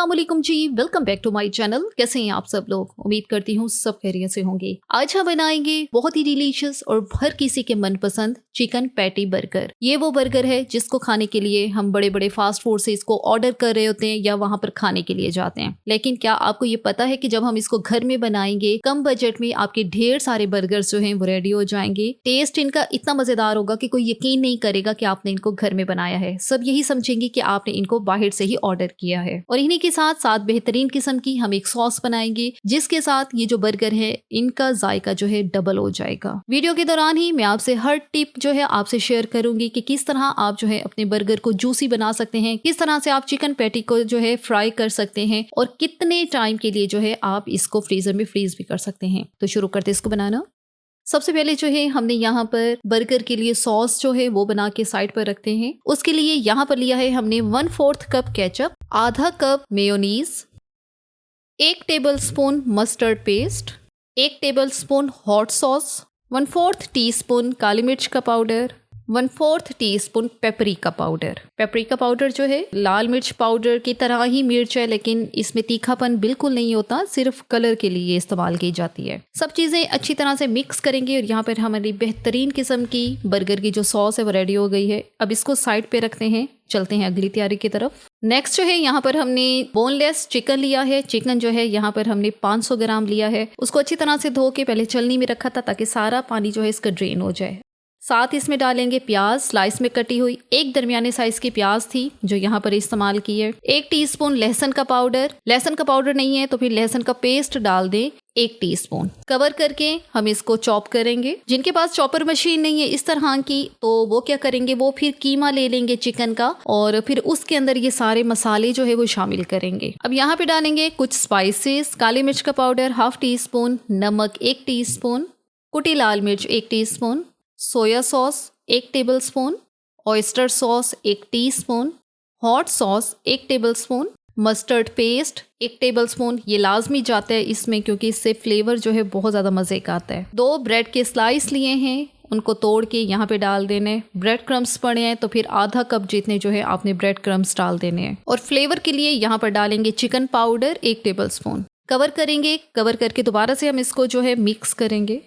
अस्सलामुअलैकुम जी, welcome back to my channel. कैसे हैं आप सब लोग? उम्मीद करती हूँ सब खैरियत से होंगे। आज हम बनाएंगे बहुत ही डिलीशियस और हर किसी के मनपसंद चिकन पैटी बर्गर। ये वो बर्गर है जिसको खाने के लिए हम बड़े बड़े फास्ट फूड से इसको ऑर्डर कर रहे होते हैं या वहां पर खाने के लिए जाते हैं। लेकिन क्या आपको ये पता है कि जब हम इसको घर में बनाएंगे कम बजट में आपके ढेर सारे बर्गर्स जो हैं वो रेडी हो जाएंगे। टेस्ट इनका इतना मजेदार होगा कि कोई यकीन नहीं करेगा कि आपने इनको घर में बनाया है। सब यही समझेंगे कि आपने इनको बाहर से ही ऑर्डर किया है। और इन्हीं के साथ साथ बेहतरीन किस्म की हम एक सॉस बनाएंगे जिसके साथ ये जो बर्गर है इनका जायका जो है डबल हो जाएगा। वीडियो के दौरान ही मैं आपसे हर टिप जो है आपसे शेयर करूंगी कि किस तरह आप जो है अपने बर्गर को जूसी बना सकते हैं, किस तरह से आप चिकन पैटी को जो है फ्राई कर सकते हैं और कितने टाइम के लिए जो है आप इसको फ्रीजर में फ्रीज भी कर सकते हैं। तो शुरू करते हैं इसको बनाना। सबसे पहले जो है हमने यहाँ पर बर्गर के लिए सॉस जो है वो बना के साइड पर रखते हैं। उसके लिए यहाँ पर लिया है हमने 1/4 कप केचप, आधा cup mayonnaise, 1 tablespoon mustard paste, 1 tablespoon hot sauce, 1/4 teaspoon काली मिर्च का powder, 1/4 teaspoon paprika powder. Paprika powder जो है लाल मिर्च पाउडर की तरह ही मिर्च है, लेकिन इसमें तीखापन बिल्कुल नहीं होता, सिर्फ कलर के लिए इस्तेमाल की जाती है। सब चीजें अच्छी तरह से मिक्स करेंगे और यहाँ पर हमारी बेहतरीन किस्म की बर्गर की जो सॉस है वो रेडी हो गई है। अब इसको साइड पे रखते हैं, चलते हैं अगली तैयारी की तरफ। नेक्स्ट जो है यहाँ पर हमने बोनलेस चिकन लिया है। चिकन जो है यहाँ पर हमने 500 ग्राम लिया है। उसको अच्छी तरह से धो के पहले छलनी में रखा था ताकि सारा पानी जो है इसका ड्रेन हो जाए। साथ इसमें डालेंगे प्याज स्लाइस में कटी हुई, एक दरमियाने साइज की प्याज थी जो यहाँ पर इस्तेमाल की है। 1 टीस्पून लहसुन का पाउडर, लहसुन का पाउडर नहीं है तो फिर लहसुन का पेस्ट डाल दें 1 टीस्पून। कवर करके हम इसको चॉप करेंगे। जिनके पास चॉपर मशीन नहीं है इस तरह की तो वो क्या करेंगे, वो फिर कीमा ले लेंगे चिकन का और फिर उसके अंदर ये सारे मसाले जो है वो शामिल करेंगे। अब यहाँ पे डालेंगे कुछ स्पाइसेस, काली मिर्च का पाउडर 1/2 टीस्पून, नमक 1 टीस्पून, कुटी लाल मिर्च 1 teaspoon, soya sauce 1 tablespoon, oyster sauce 1 teaspoon, hot sauce 1 tablespoon, mustard paste 1 tablespoon. ये लाजमी जाता है इसमें क्योंकि इससे फ्लेवर जो है बहुत ज़्यादा मज़े का आता है। 2 ब्रेड के स्लाइस लिए हैं, उनको तोड़ के यहाँ पे डाल देने। ब्रेड क्रम्स पड़े हैं तो फिर आधा कप जितने जो है आपने ब्रेड क्रम्स डाल देने हैं। और फ्लेवर के लिए यहाँ पर डालेंगे चिकन पाउडर 1 टेबलस्पून। कवर करेंगे, कवर करके दोबारा से हम इसको जो है मिक्स करेंगे।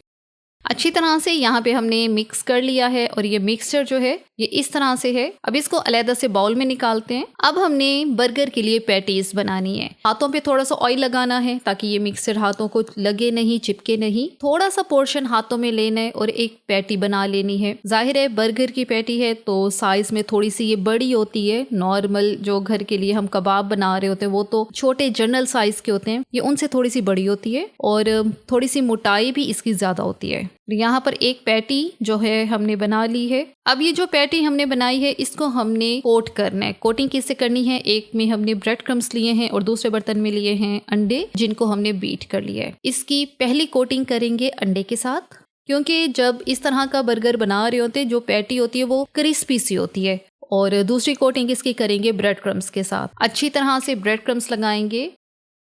अच्छी तरह से यहाँ पे हमने मिक्स कर लिया है और ये मिक्सचर जो है ये इस तरह से है। अब इसको अलग से बाउल में निकालते हैं। अब हमने बर्गर के लिए पैटीज बनानी है। हाथों पे थोड़ा सा ऑयल लगाना है ताकि ये मिक्सचर हाथों को लगे नहीं, चिपके नहीं। थोड़ा सा पोर्शन हाथों में लेना है और एक पैटी बना लेनी है। जाहिर है बर्गर की पैटी है तो साइज में थोड़ी सी ये बड़ी होती है। नॉर्मल जो घर के लिए हम कबाब बना रहे होते हैं वो तो छोटे जनरल साइज के होते हैं, ये उनसे थोड़ी सी बड़ी होती है और थोड़ी सी मोटाई भी इसकी ज्यादा होती है। यहाँ पर एक पैटी जो है हमने बना ली है। अब ये जो पैटी हमने बनाई है इसको हमने कोट करना है। कोटिंग किससे करनी है, एक में हमने ब्रेड क्रम्स लिए हैं और दूसरे बर्तन में लिए हैं अंडे जिनको हमने बीट कर लिया है। इसकी पहली कोटिंग करेंगे अंडे के साथ, क्योंकि जब इस तरह का बर्गर बना रहे होते हैं जो पैटी होती है वो क्रिस्पी सी होती है। और दूसरी कोटिंग इसकी करेंगे ब्रेड क्रम्स के साथ। अच्छी तरह से ब्रेड क्रम्स लगाएंगे।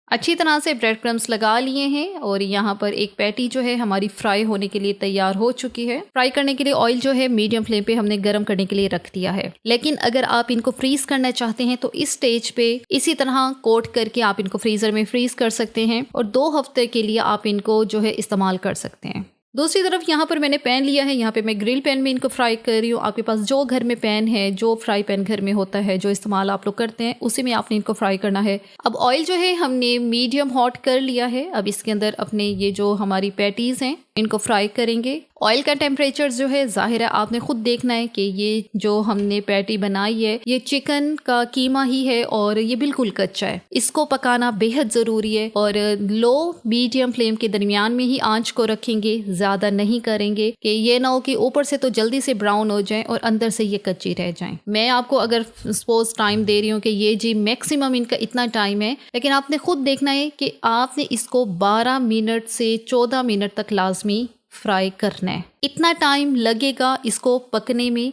अच्छी तरह से ब्रेड क्रम्स लगा लिए हैं और यहाँ पर एक पैटी जो है हमारी फ्राई होने के लिए तैयार हो चुकी है। फ्राई करने के लिए ऑयल जो है मीडियम फ्लेम पे हमने गर्म करने के लिए रख दिया है। लेकिन अगर आप इनको फ्रीज करना चाहते हैं तो इस स्टेज पे इसी तरह कोट करके आप इनको फ्रीजर में फ्रीज कर सकते हैं और 2 हफ्ते के लिए आप इनको जो है इस्तेमाल कर सकते हैं। दूसरी तरफ यहाँ पर मैंने पैन लिया है। यहाँ पे मैं ग्रिल पैन में इनको फ्राई कर रही हूँ। आपके पास जो घर में पैन है, जो फ्राई पैन घर में होता है, जो इस्तेमाल आप लोग करते हैं, उसी में आपने इनको फ्राई करना है। अब ऑयल जो है हमने मीडियम हॉट कर लिया है। अब इसके अंदर अपने ये जो हमारी पैटीज हैं इनको फ्राई करेंगे। ऑयल का टेम्परेचर जो है जाहिर है आपने खुद देखना है कि ये जो हमने पैटी बनाई है ये चिकन का कीमा ही है और ये बिल्कुल कच्चा है। इसको पकाना बेहद ज़रूरी है और लो मीडियम फ्लेम के दरमियान में ही आंच को रखेंगे, ज़्यादा नहीं करेंगे कि ये ना हो कि ऊपर से तो जल्दी से ब्राउन हो जाए और अंदर से ये कच्ची रह जाए। मैं आपको अगर सपोज टाइम दे रही हूँ कि ये जी मैक्सिमम इनका इतना टाइम है, लेकिन आपने खुद देखना है कि आपने इसको 12 मिनट से 14 मिनट तक लाजमी फ्राई करना है। इतना टाइम लगेगा इसको पकने में।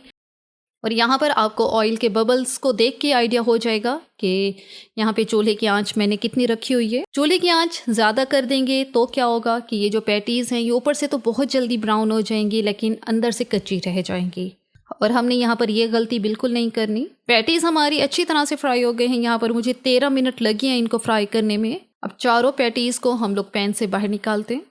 और यहाँ पर आपको ऑयल के बबल्स को देख के आइडिया हो जाएगा कि यहाँ पे चूल्हे की आंच मैंने कितनी रखी हुई है। चूल्हे की आंच ज़्यादा कर देंगे तो क्या होगा कि ये जो पैटीज़ हैं ये ऊपर से तो बहुत जल्दी ब्राउन हो जाएंगी लेकिन अंदर से कच्ची रह जाएंगी। और हमने यहाँ पर ये गलती बिल्कुल नहीं करनी। पैटीज हमारी अच्छी तरह से फ्राई हो गए हैं। यहाँ पर मुझे 13 मिनट लगे हैं इनको फ्राई करने में। अब चारों पैटीज को हम लोग पैन से बाहर निकालते हैं।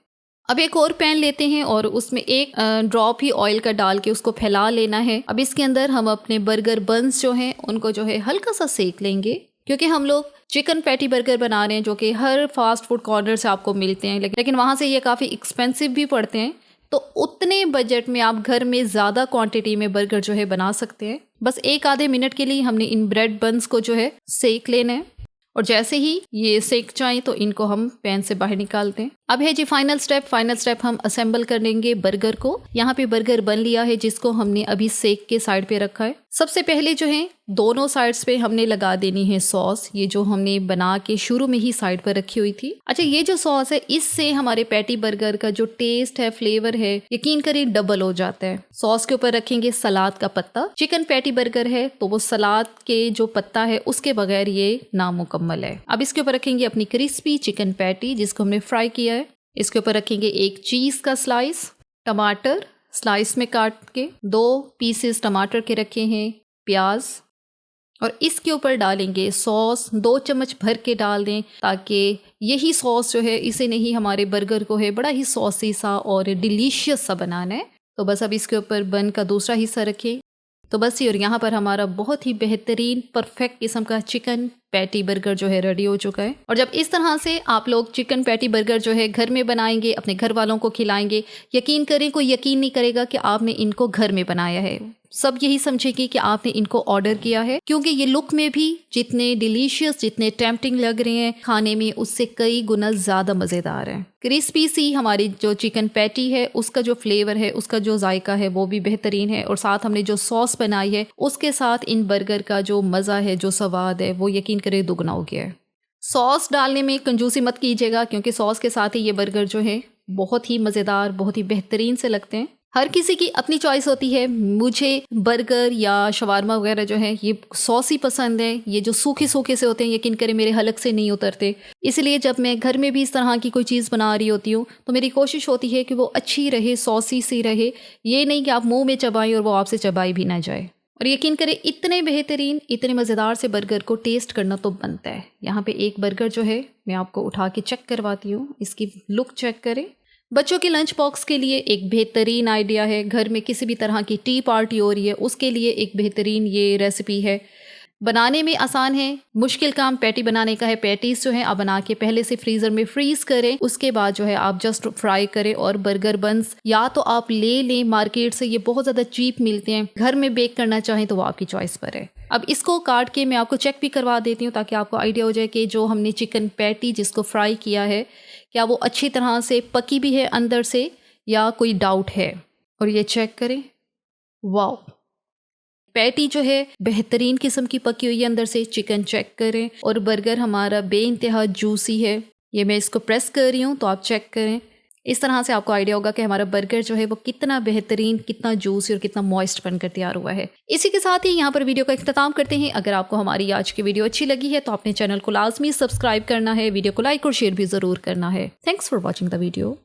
अब एक और पैन लेते हैं और उसमें एक ड्रॉप ही ऑयल का डाल के उसको फैला लेना है। अब इसके अंदर हम अपने बर्गर बन्स जो हैं उनको जो है हल्का सा सेक लेंगे, क्योंकि हम लोग चिकन पैटी बर्गर बना रहे हैं जो कि हर फास्ट फूड कॉर्नर से आपको मिलते हैं, लेकिन वहाँ से ये काफ़ी एक्सपेंसिव भी पड़ते हैं। तो उतने बजट में आप घर में ज़्यादा क्वांटिटी में बर्गर जो है बना सकते हैं। बस 1-आधे मिनट के लिए हमने इन ब्रेड बन्स को जो है सेक लेना है, और जैसे ही ये सेक जाए तो इनको हम पैन से बाहर निकालते हैं। अब है जी फाइनल स्टेप हम असेंबल कर लेंगे बर्गर को। यहाँ पे बर्गर बन लिया है जिसको हमने अभी सेक के साइड पे रखा है। सबसे पहले जो है दोनों साइड्स पे हमने लगा देनी है सॉस, ये जो हमने बना के शुरू में ही साइड पर रखी हुई थी। अच्छा, ये जो सॉस है इससे हमारे पैटी बर्गर का जो टेस्ट है, फ्लेवर है, यकीन करें डबल हो जाता है। सॉस के ऊपर रखेंगे सलाद का पत्ता। चिकन पैटी बर्गर है तो वो सलाद के जो पत्ता है उसके बगैर ये नामुकम्मल है। अब इसके ऊपर रखेंगे अपनी क्रिस्पी चिकन पैटी जिसको हमने फ्राई किया है। इसके ऊपर रखेंगे एक चीज का स्लाइस, टमाटर स्लाइस में काट के 2 पीसेस टमाटर के रखे हैं, प्याज, और इसके ऊपर डालेंगे सॉस। 2 चम्मच भर के डाल दें ताकि यही सॉस जो है इसे नहीं हमारे बर्गर को है बड़ा ही सॉसी सा और डिलीशियस सा बनाना है। तो बस अब इसके ऊपर बन का दूसरा हिस्सा रखें। तो बस ये, और यहाँ पर हमारा बहुत ही बेहतरीन परफेक्ट किस्म का चिकन पैटी बर्गर जो है रेडी हो चुका है। और जब इस तरह से आप लोग चिकन पैटी बर्गर जो है घर में बनाएंगे, अपने घर वालों को खिलाएंगे, यकीन करें कोई यकीन नहीं करेगा कि आपने इनको घर में बनाया है। सब यही समझेगी कि आपने इनको ऑर्डर किया है, क्योंकि ये लुक में भी जितने डिलीशियस, जितने टेम्पटिंग लग रहे हैं, खाने में उससे कई गुना ज़्यादा मज़ेदार है। क्रिस्पी सी हमारी जो चिकन पैटी है उसका जो फ्लेवर है, उसका जो जायका है वो भी बेहतरीन है, और साथ हमने जो सॉस बनाई है उसके साथ इन बर्गर का जो मज़ा है, जो स्वाद है, वो यकीन करें दुगना हो गया है। सॉस डालने में कंजूसी मत कीजिएगा, क्योंकि सॉस के साथ ही ये बर्गर जो है बहुत ही मज़ेदार, बहुत ही बेहतरीन से लगते हैं। हर किसी की अपनी चॉइस होती है। मुझे बर्गर या शवारमा वगैरह जो है ये सॉसी पसंद है। ये जो सूखे सूखे से होते हैं यकीन करें मेरे हलक से नहीं उतरते। इसलिए जब मैं घर में भी इस तरह की कोई चीज़ बना रही होती हूँ तो मेरी कोशिश होती है कि वो अच्छी रहे, सॉसी सी रहे। ये नहीं कि आप मुंह में चबाएं और वो आपसे चबाई भी ना जाए। और यकीन करें इतने बेहतरीन, इतने मज़ेदार से बर्गर को टेस्ट करना तो बनता है। यहाँ पे एक बर्गर जो है मैं आपको उठा के चेक करवाती हूँ, इसकी लुक चेक करें। बच्चों के लंच बॉक्स के लिए एक बेहतरीन आइडिया है। घर में किसी भी तरह की टी पार्टी हो रही है उसके लिए एक बेहतरीन ये रेसिपी है। बनाने में आसान है, मुश्किल काम पैटी बनाने का है। पैटीज जो है आप बना के पहले से फ्रीज़र में फ्रीज़ करें, उसके बाद जो है आप जस्ट फ्राई करें। और बर्गर बन्स या तो आप ले लें मार्केट से, ये बहुत ज़्यादा चीप मिलते हैं। घर में बेक करना चाहें तो वो आपकी चॉइस पर है। अब इसको काट के मैं आपको चेक भी करवा देती हूँ ताकि आपको आइडिया हो जाए कि जो हमने चिकन पैटी जिसको फ्राई किया है क्या वो अच्छी तरह से पकी भी है अंदर से या कोई डाउट है। और ये चेक करें, वाओ, पैटी जो है बेहतरीन किस्म की पकी हुई है अंदर से। चिकन चेक करें, और बर्गर हमारा बेइंतहा जूसी है। ये मैं इसको प्रेस कर रही हूँ तो आप चेक करें। इस तरह से आपको आइडिया होगा कि हमारा बर्गर जो है वो कितना बेहतरीन, कितना जूसी और कितना मॉइस्ट बनकर तैयार हुआ है। इसी के साथ ही यहाँ पर वीडियो का इख्तिताम करते हैं। अगर आपको हमारी आज की वीडियो अच्छी लगी है तो अपने चैनल को लाजमी सब्सक्राइब करना है, वीडियो को लाइक और शेयर भी ज़रूर करना है। Thanks for watching the video.